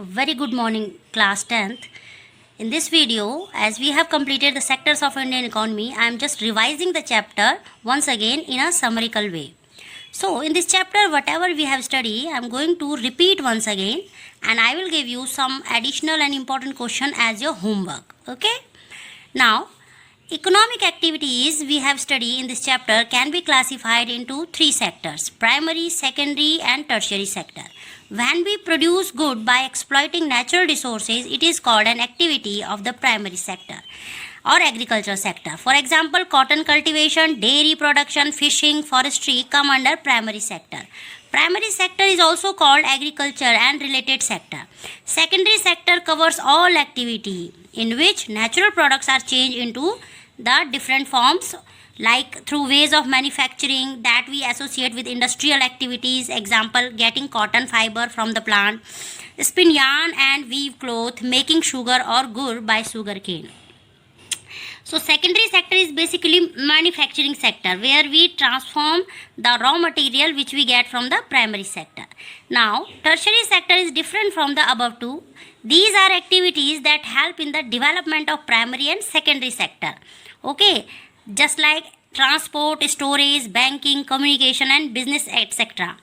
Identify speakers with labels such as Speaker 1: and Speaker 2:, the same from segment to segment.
Speaker 1: Very good morning, class 10th. In this video, as we have completed the sectors of Indian economy, I am just revising the chapter once again in a summarical way. So, in this chapter, whatever we have studied, I am going to repeat once again and I will give you some additional and important question as your homework. Okay? Now, economic activities we have studied in this chapter can be classified into three sectors: primary, secondary, and tertiary sector. When we produce good by exploiting natural resources, it is called an activity of the primary sector or agriculture sector. For example, cotton cultivation, dairy production, fishing, forestry come under primary sector. Primary sector is also called agriculture and related sector. Secondary sector covers all activity in which natural products are changed into the different forms, like through ways of manufacturing that we associate with industrial activities. Example, getting cotton fiber from the plant, spin yarn and weave cloth, making sugar or gur by sugarcane. So secondary sector is basically manufacturing sector where we transform the raw material which we get from the primary sector. Now tertiary sector is different from the above two. These are activities that help in the development of primary and secondary sector. Okay, just like transport, storage, banking, communication and business, etc.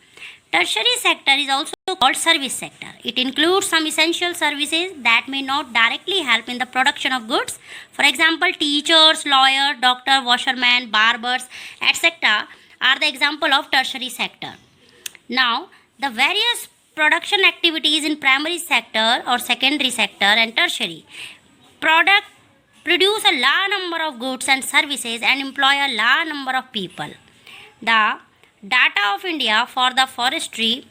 Speaker 1: Tertiary sector is also called service sector. It includes some essential services that may not directly help in the production of goods. For example, teachers, lawyers, doctor, washermen, barbers, etc. are the example of tertiary sector. Now, the various production activities in primary sector or secondary sector and tertiary produce a large number of goods and services and employ a large number of people. The data of India for the forestry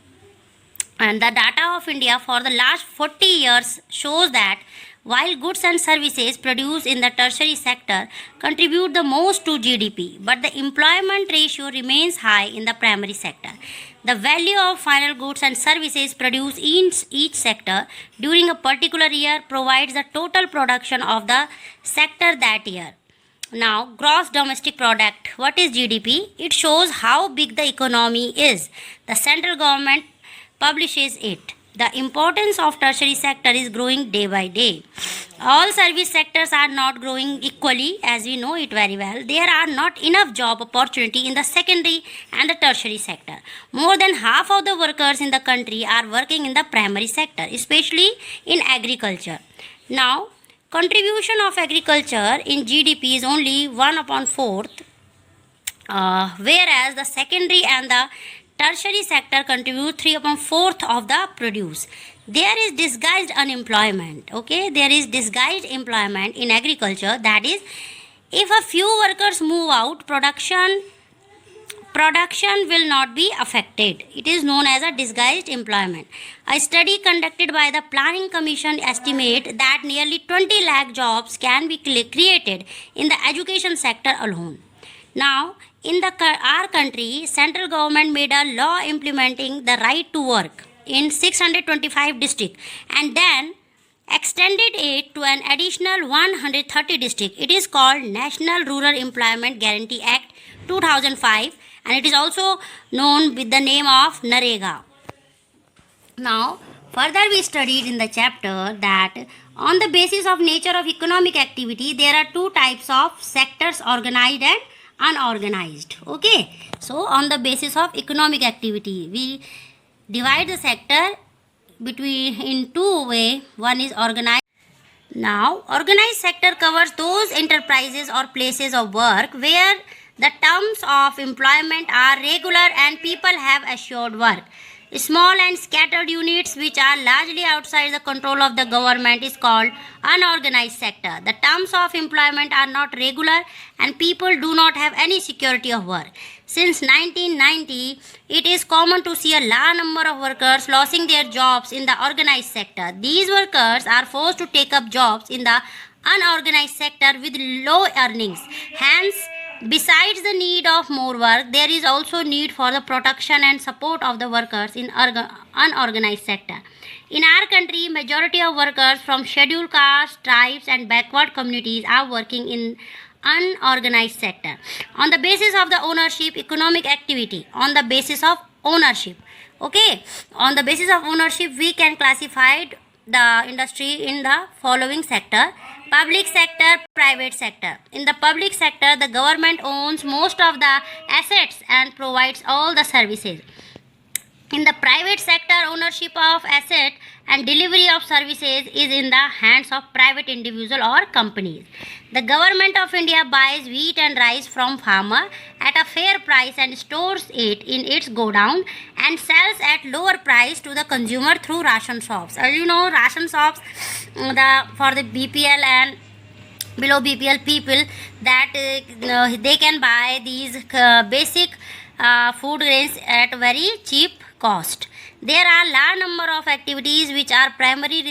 Speaker 1: and the data of India for the last 40 years shows that while goods and services produced in the tertiary sector contribute the most to GDP, but the employment ratio remains high in the primary sector. The value of final goods and services produced in each sector during a particular year provides the total production of the sector that year. Now, gross domestic product. What is GDP? It shows how big the economy is. The central government publishes it. The importance of tertiary sector is growing day by day. All service sectors are not growing equally, as we know it very well. There are not enough job opportunity in the secondary and the tertiary sector. More than half of the workers in the country are working in the primary sector, especially in agriculture. Now, contribution of agriculture in GDP is only 1 upon 4th, whereas the secondary and the tertiary sector contribute 3 upon 4th of the produce. There is disguised unemployment. Okay, there is disguised employment in agriculture. That is, if a few workers move out, production will not be affected. It is known as a disguised employment. A study conducted by the Planning Commission estimate that nearly 20 lakh jobs can be created in the education sector alone. Now, in our country, central government made a law implementing the right to work in 625 districts and then extended it to an additional 130 districts. It is called National Rural Employment Guarantee Act 2005 and it is also known with the name of NREGA. Now, further we studied in the chapter that on the basis of nature of economic activity, there are two types of sectors: organized and unorganized. Okay, so on the basis of economic activity, we divide the sector between in two ways. One is organized. Now, organized sector covers those enterprises or places of work where the terms of employment are regular and people have assured work. Small and scattered units which are largely outside the control of the government is called unorganized sector. The terms of employment are not regular and people do not have any security of work. Since 1990, it is common to see a large number of workers losing their jobs in the organized sector. These workers are forced to take up jobs in the unorganized sector with low earnings. Hence, besides the need of more work, there is also need for the protection and support of the workers in unorganized sector. In our country, majority of workers from scheduled castes, tribes and backward communities are working in unorganized sector. On the basis of the ownership, economic activity, on the basis of ownership. Okay, on the basis of ownership, we can classify the industry in the following sector: public sector, private sector. In the public sector, the government owns most of the assets and provides all the services. In the private sector, ownership of asset and delivery of services is in the hands of private individual or companies. The government of India buys wheat and rice from farmer at a fair price and stores it in its godown and sells at lower price to the consumer through ration shops. As you know, ration shops, for the BPL and below BPL people, that they can buy these basic food grains at very cheap cost. There are large number of activities which are the primary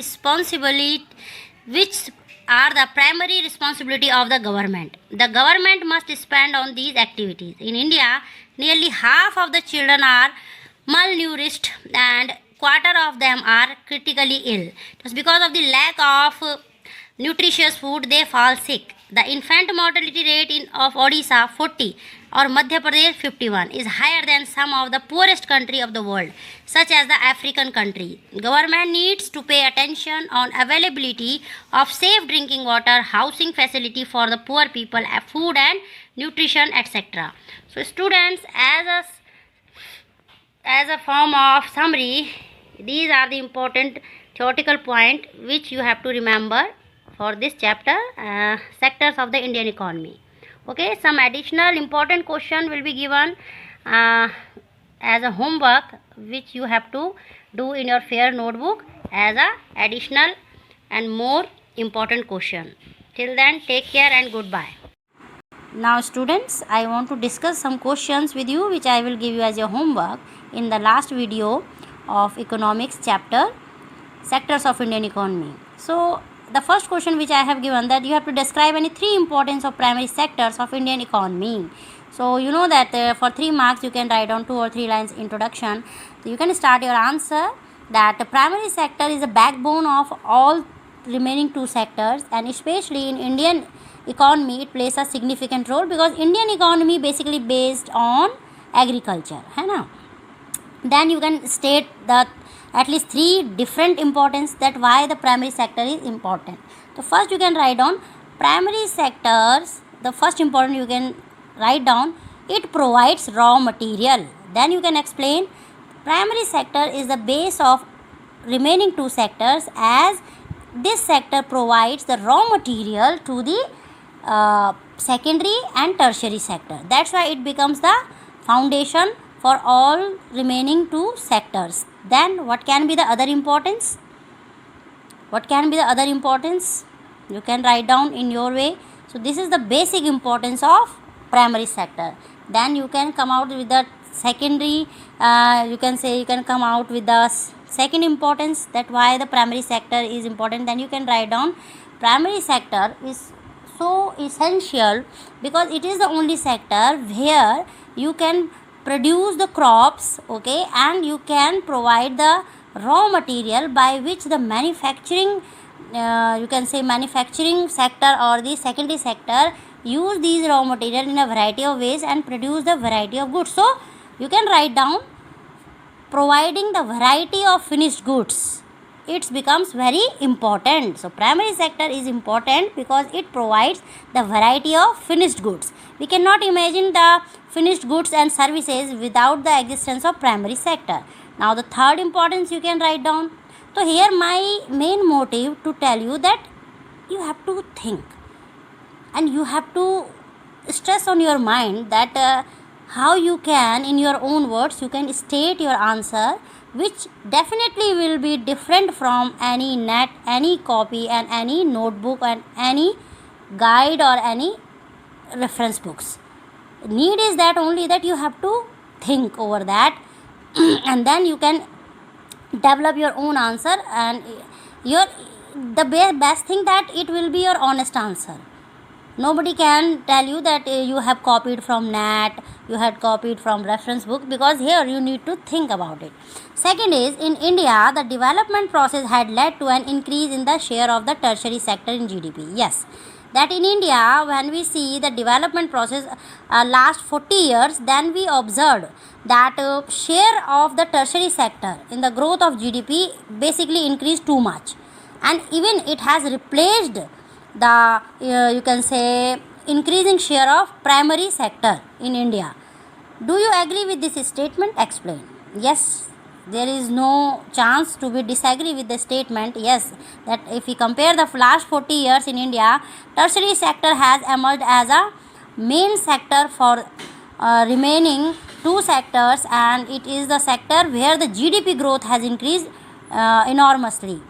Speaker 1: responsibility of the government. The government must spend on these activities. In India, nearly half of the children are malnourished and quarter of them are critically ill. Just because of the lack of nutritious food, they fall sick. The infant mortality rate of Odisha 40 or Madhya Pradesh 51 is higher than some of the poorest country of the world, such as the African country. Government needs to pay attention on availability of safe drinking water, housing facility for the poor people, food and nutrition, etc. So students, as a form of summary, these are the important theoretical point which you have to remember for this chapter, sectors of the Indian economy. Okay, some additional important question will be given as a homework, which you have to do in your fair notebook as a additional and more important question. Till then, take care and goodbye. Now students, I want to discuss some questions with you which I will give you as your homework in the last video of economics chapter, sectors of Indian economy. So the first question which I have given, that you have to describe any three importance of primary sectors of Indian economy. So you know that for 3 marks you can write down 2 or 3 lines introduction. So you can start your answer that the primary sector is the backbone of all remaining 2 sectors, and especially in Indian economy it plays a significant role because Indian economy basically based on agriculture, है ना. Then you can state that at least 3 different importance that why the primary sector is important. So first you can write down primary sectors. The first important you can write down, it provides raw material. Then you can explain primary sector is the base of remaining 2 sectors, as this sector provides the raw material to the secondary and tertiary sector. That's why it becomes the foundation for all remaining 2 sectors. Then what can be the other importance? What can be the other importance? You can write down in your way. So this is the basic importance of primary sector. Then you can come out with the secondary, you can come out with the second importance, that why the primary sector is important. Then you can write down primary sector is so essential because it is the only sector where you can produce the crops, okay, and you can provide the raw material by which the manufacturing manufacturing sector or the secondary sector use these raw material in a variety of ways and produce the variety of goods. So you can write down providing the variety of finished goods, it becomes very important. So primary sector is important because it provides the variety of finished goods. We cannot imagine the finished goods and services without the existence of primary sector. Now the third importance you can write down. So here my main motive to tell you that you have to think and you have to stress on your mind that how you can, in your own words, you can state your answer, which definitely will be different from any net, any copy and any notebook and any guide or any reference books. Need is that only that you have to think over that and then you can develop your own answer, and the best thing that it will be your honest answer. Nobody can tell you that you have copied from NAT, you had copied from reference book, because here you need to think about it. Second is, in India, the development process had led to an increase in the share of the tertiary sector in GDP. Yes, that in India, when we see the development process last 40 years, then we observed that share of the tertiary sector in the growth of GDP basically increased too much. and even it has replaced the you can say increasing share of primary sector in India. Do you agree with this statement? Explain. Yes, there is no chance to be disagree with the statement. Yes, that if we compare the last 40 years in India, tertiary sector has emerged as a main sector for remaining two sectors, and it is the sector where the GDP growth has increased enormously.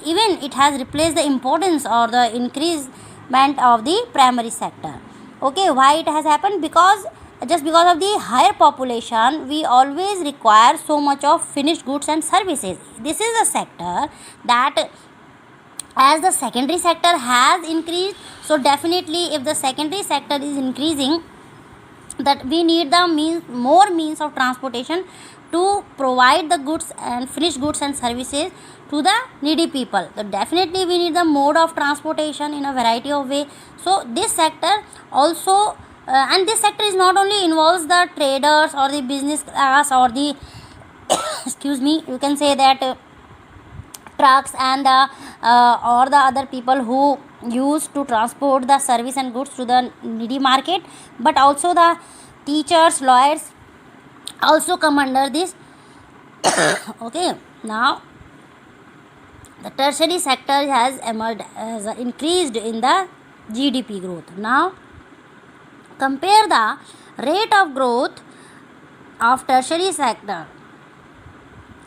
Speaker 1: Even it has replaced the importance or the increasement of the primary sector. Okay, why it has happened? Because just because of the higher population, we always require so much of finished goods and services. This is a sector that, as the secondary sector has increased, so definitely if the secondary sector is increasing, that we need the more means of transportation to provide the goods and finished goods and services to the needy people. So definitely we need the mode of transportation in a variety of way. So this sector also and this sector is not only involves the traders or the business class or the excuse me, you can say that trucks and the or the other people who use to transport the service and goods to the needy market, but also the teachers, lawyers also come under this. Okay, now the tertiary sector has emerged, has increased in the GDP growth. Now compare the rate of growth of tertiary sector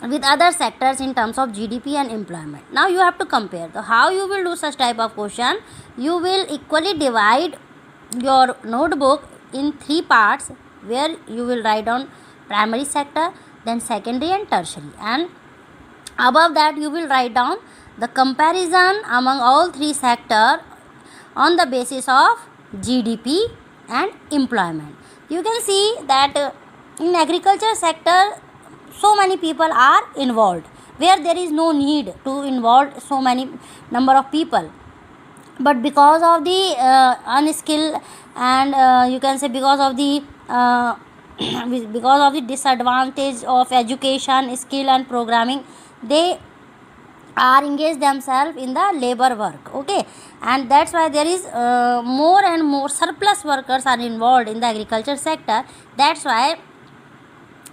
Speaker 1: with other sectors in terms of GDP and employment. Now you have to compare. So how you will do such type of question? You will equally divide your notebook in three parts, where you will write down primary sector, then secondary and tertiary, and above that you will write down the comparison among all three sectors on the basis of GDP and employment. You can see that in agriculture sector so many people are involved, where there is no need to involve so many number of people, but because of the unskilled and you can say because of the because of the disadvantage of education, skill and programming, they are engaged themselves in the labor work. Okay, and that's why there is more and more surplus workers are involved in the agriculture sector. That's why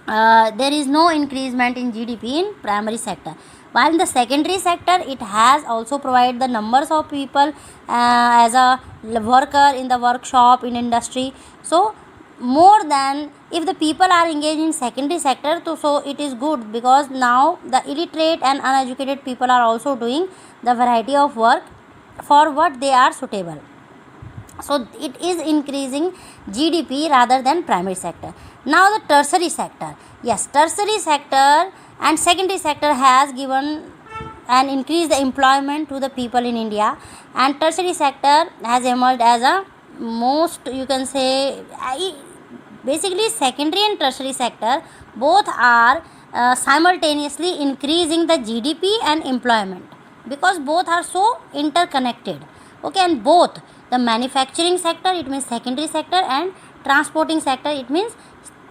Speaker 1: there is no increasement in GDP in primary sector. While in the secondary sector, it has also provided the numbers of people as a worker in the workshop, in industry. So more than if the people are engaged in secondary sector, so it is good, because now the illiterate and uneducated people are also doing the variety of work for what they are suitable. So it is increasing GDP rather than primary sector. Now the tertiary sector. Yes, tertiary sector and secondary sector has given and increased the employment to the people in India, and tertiary sector has emerged as a most, you can say, basically secondary and tertiary sector both are simultaneously increasing the GDP and employment, because both are so interconnected. Okay, and both the manufacturing sector, it means secondary sector, and transporting sector, it means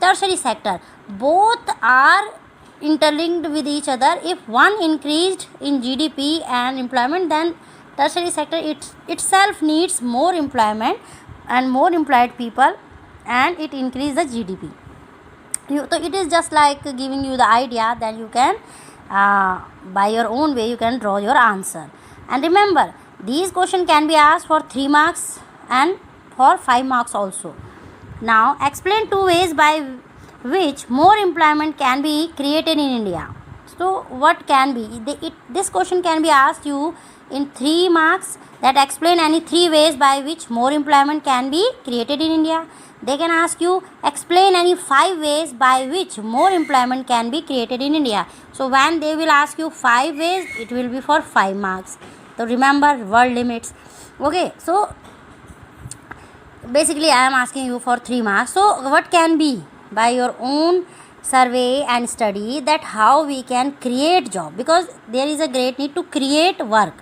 Speaker 1: tertiary sector, both are interlinked with each other. If one increased in GDP and employment, then tertiary sector itself needs more employment and more employed people, and it increase the GDP. So it is just like giving you the idea, then you can by your own way you can draw your answer. And remember, these questions can be asked for 3 marks and for 5 marks also. Now explain 2 ways by which more employment can be created in India. So what can be? This question can be asked you in 3 marks, that explain any 3 ways by which more employment can be created in India. They can ask you explain any 5 ways by which more employment can be created in India. So when they will ask you 5 ways, it will be for 5 marks. So remember word limits. Okay, so basically I am asking you for 3 marks. So what can be, by your own survey and study, that how we can create job, because there is a great need to create work,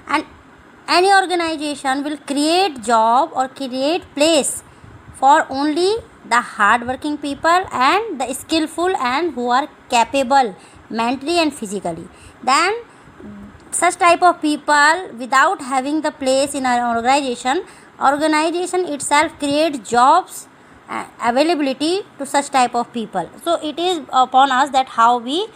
Speaker 1: and any organization will create job or create place for only the hard working people and the skillful and who are capable mentally and physically. Then such type of people without having the place in an organization itself creates jobs availability to such type of people. So it is upon us that how we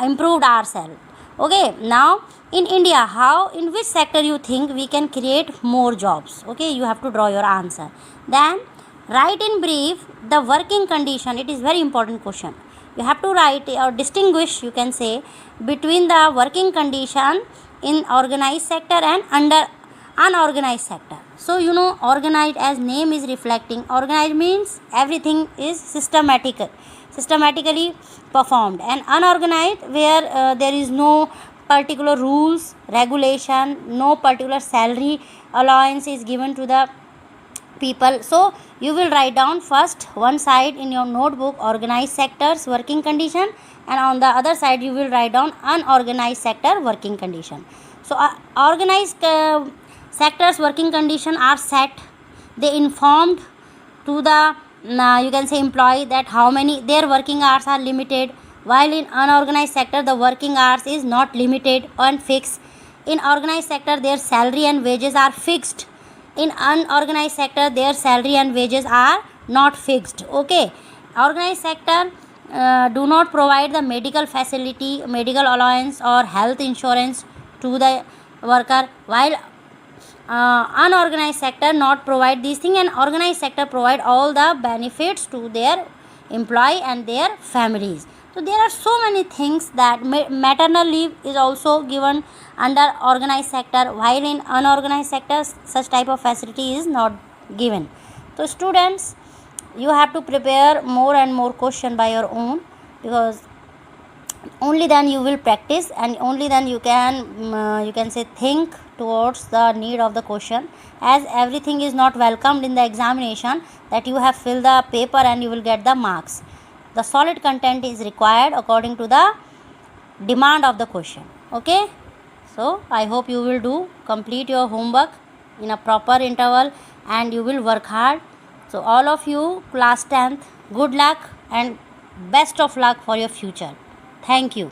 Speaker 1: improved ourselves. Okay, now in India, how, in which sector you think we can create more jobs? Okay, you have to draw your answer. Then write in brief the working condition. It is very important question. You have to write or distinguish, you can say, between the working condition in organized sector and under unorganized sector. So you know, organized, as name is reflecting, organized means everything is systematically performed, and unorganized where there is no particular rules, regulation, no particular salary allowance is given to the people. So you will write down first one side in your notebook organized sectors working condition, and on the other side you will write down unorganized sector working condition. So organized sectors working condition are set. They informed to the you can say employee that how many their working hours are limited, while in unorganized sector the working hours is not limited and fixed. In organized sector their salary and wages are fixed. In unorganized sector their salary and wages are not fixed. Okay, organized sector do not provide the medical facility, medical allowance or health insurance to the worker, while unorganized sector not provide these things, and organized sector provide all the benefits to their employee and their families. So there are so many things that maternal leave is also given under organized sector, while in unorganized sector such type of facility is not given. So students, you have to prepare more and more question by your own, because only then you will practice, and only then you can say think towards the need of the question, as everything is not welcomed in the examination that you have filled the paper and you will get the marks. The solid content is required according to the demand of the question. Okay, so I hope you will complete your homework in a proper interval and you will work hard. So all of you class 10th, good luck and best of luck for your future. Thank you.